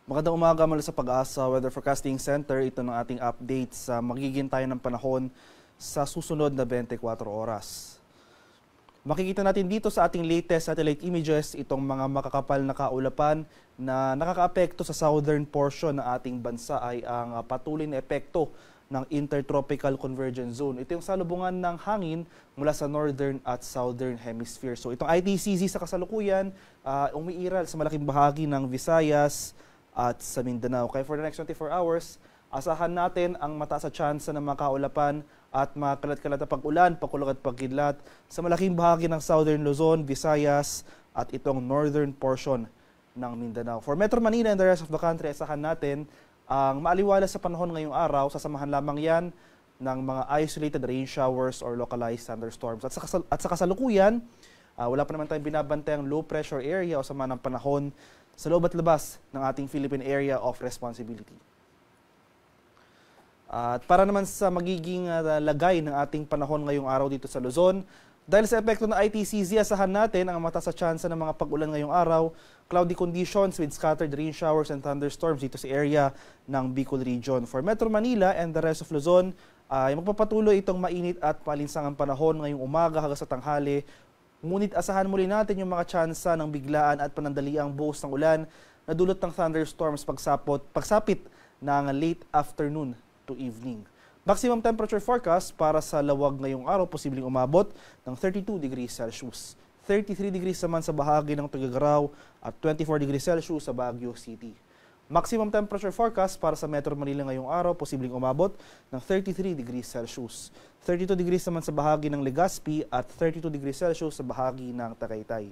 Magandang umaga mula sa Pag-asa Weather Forecasting Center. Ito ng ating update sa magiging tayo ng panahon sa susunod na 24 oras. Makikita natin dito sa ating latest satellite images itong mga makakapal na kaulapan na nakakaapekto sa southern portion ng ating bansa ay ang patuloy na epekto ng Intertropical Convergence Zone. Ito yung salubungan ng hangin mula sa northern at southern hemisphere. So itong ITCZ sa kasalukuyan umiiral sa malaking bahagi ng Visayas at sa Mindanao. Kaya for the next 24 hours, asahan natin ang mataas na tsansa ng mga kaulapan at mga kalat-kalat na pag-ulan, pagkulog at pagkidlat sa malaking bahagi ng southern Luzon, Visayas at itong northern portion ng Mindanao. For Metro Manila and the rest of the country, asahan natin ang maaliwalas sa panahon ngayong araw. Sasamahan lamang yan ng mga isolated rain showers or localized thunderstorms. At sa kasalukuyan, wala pa naman tayong binabantay ang low pressure area o sama ng panahon sa loob at labas ng ating Philippine Area of Responsibility. At para naman sa magiging lagay ng ating panahon ngayong araw dito sa Luzon, dahil sa epekto ng ITCZ, asahan natin ang mataas na tsansa ng mga pag-ulan ngayong araw, cloudy conditions with scattered rain showers and thunderstorms dito sa area ng Bicol Region. For Metro Manila and the rest of Luzon, ay magpapatuloy itong mainit at malinsangang panahon ngayong umaga hanggang sa tanghali. Ngunit asahan muli natin yung mga tsansa ng biglaan at panandaliang buhos ng ulan na dulot ng thunderstorms pagsapit ng late afternoon to evening. Maximum temperature forecast para sa Lawag ngayong araw posibleng umabot ng 32 degrees Celsius. 33 degrees naman sa bahagi ng Tuguegarao at 24 degrees Celsius sa Baguio City. Maximum temperature forecast para sa Metro Manila ngayong araw posibleng umabot ng 33 degrees Celsius. 32 degrees naman sa bahagi ng Legazpi at 32 degrees Celsius sa bahagi ng Tagaytay.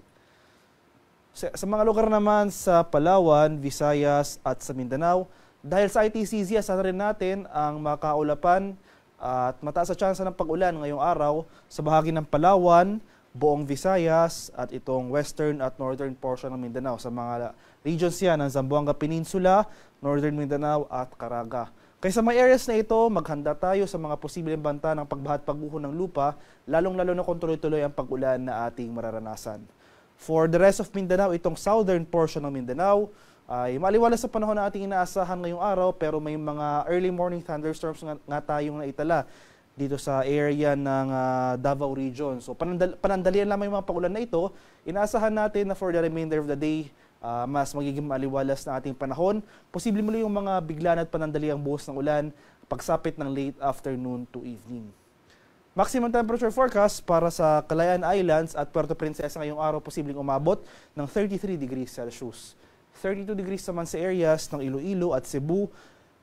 Sa mga lugar naman sa Palawan, Visayas at sa Mindanao, dahil sa ITCZ, asahan rin natin ang makaulapan at mataas na tsansa ng pag-ulan ngayong araw sa bahagi ng Palawan, buong Visayas at itong western at northern portion ng Mindanao. Sa mga regions yan ng Zamboanga Peninsula, northern Mindanao at Caraga. Kaya sa mga areas na ito, maghanda tayo sa mga posibleng banta ng pagbaha at pagguho ng lupa, lalong-lalo na kung tuloy-tuloy ang pag-ulan na ating mararanasan. For the rest of Mindanao, itong southern portion ng Mindanao, ay maliwalas sa panahon na ating inaasahan ngayong araw pero may mga early morning thunderstorms nga tayong naitala dito sa area ng Davao Region. So panandalian lamang yung mga pag-ulan na ito. Inaasahan natin na for the remainder of the day, mas magiging maliwalas na ating panahon. Posible muli yung mga biglaan at panandaliang buhos ng ulan pagsapit ng late afternoon to evening. Maximum temperature forecast para sa Calayan Islands at Puerto Princesa ngayong araw posibleng umabot ng 33 degrees Celsius. 32 degrees naman sa areas ng Iloilo at Cebu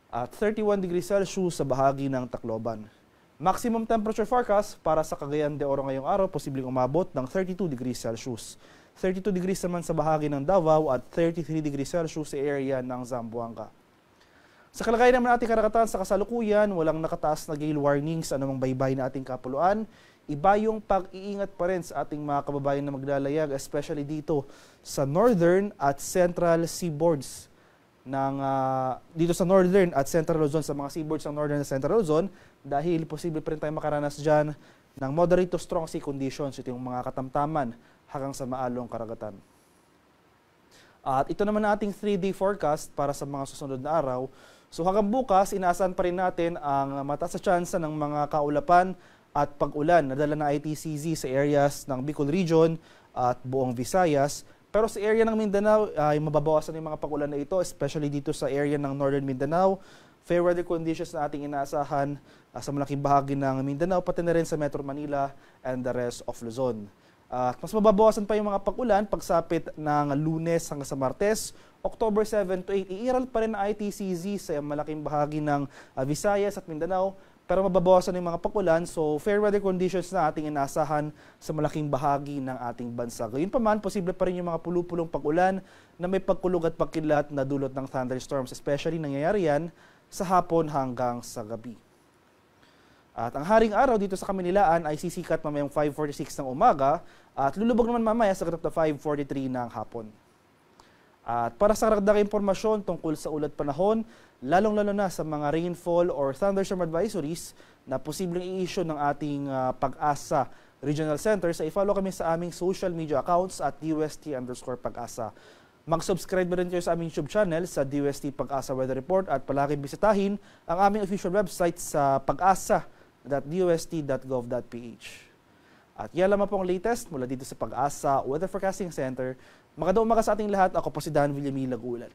at 31 degrees Celsius sa bahagi ng Tacloban. Maximum temperature forecast para sa Cagayan de Oro ngayong araw posibleng umabot ng 32 degrees Celsius. 32 degrees naman sa bahagi ng Davao at 33 degrees Celsius sa area ng Zamboanga. Sa kalagayan naman ating karagatan sa kasalukuyan, walang nakataas na gale warning sa anumang baybay na ating kapuluan. Iba yung pag-iingat pa rin sa ating mga kababayan na maglalayag, especially dito sa northern at central seaboards dito sa northern at central Luzon, sa mga seaboards ng northern at central Luzon, dahil posible pa rin tayo makaranas dyan ng moderate to strong sea conditions, ito yung mga katamtaman hanggang sa maalong karagatan. At ito naman ang ating 3-day forecast para sa mga susunod na araw. So hanggang bukas, inaasahan pa rin natin ang mataas na tsansa ng mga kaulapan at pag-ulan na dala ng ITCZ sa areas ng Bicol Region at buong Visayas. Pero sa area ng Mindanao ay mababawasan yung mga pag-ulan na ito, especially dito sa area ng Northern Mindanao. Fair weather conditions na ating inaasahan sa malaking bahagi ng Mindanao, pati na rin sa Metro Manila and the rest of Luzon. At mas mababawasan pa yung mga pag-ulan pagsapit ng Lunes hanggang sa Martes, October 7 to 8. Iiral pa rin ang ITCZ sa malaking bahagi ng Visayas at Mindanao, pero mababawasan yung mga pag-ulan, so fair weather conditions na ating inaasahan sa malaking bahagi ng ating bansa. Gayunpaman, posible pa rin yung mga pulupulong pag-ulan na may pagkulog at pagkidlat na dulot ng thunderstorms, especially nangyayari yan sa hapon hanggang sa gabi. At ang haring araw dito sa Kaminilaan ay sisikat mamayang 5:46 ng umaga at lulubog naman mamaya sa ganap na 5:43 ng hapon. At para sa karagdagang impormasyon tungkol sa ulat panahon, lalong-lalo na sa mga rainfall or thunderstorm advisories na posibleng i-issue ng ating Pag-asa Regional Center, sa i-follow kami sa aming social media accounts at UST_Pag-asa. Mag-subscribe na rin kayo sa aming YouTube channel sa DOST Pag-asa Weather Report at palaging bisitahin ang aming official website sa pag-asa.dost.gov.ph. At yan lamang po ang latest mula dito sa Pag-asa Weather Forecasting Center. Magandang umaga sa ating lahat. Ako po si Dan Villamil Lagulan.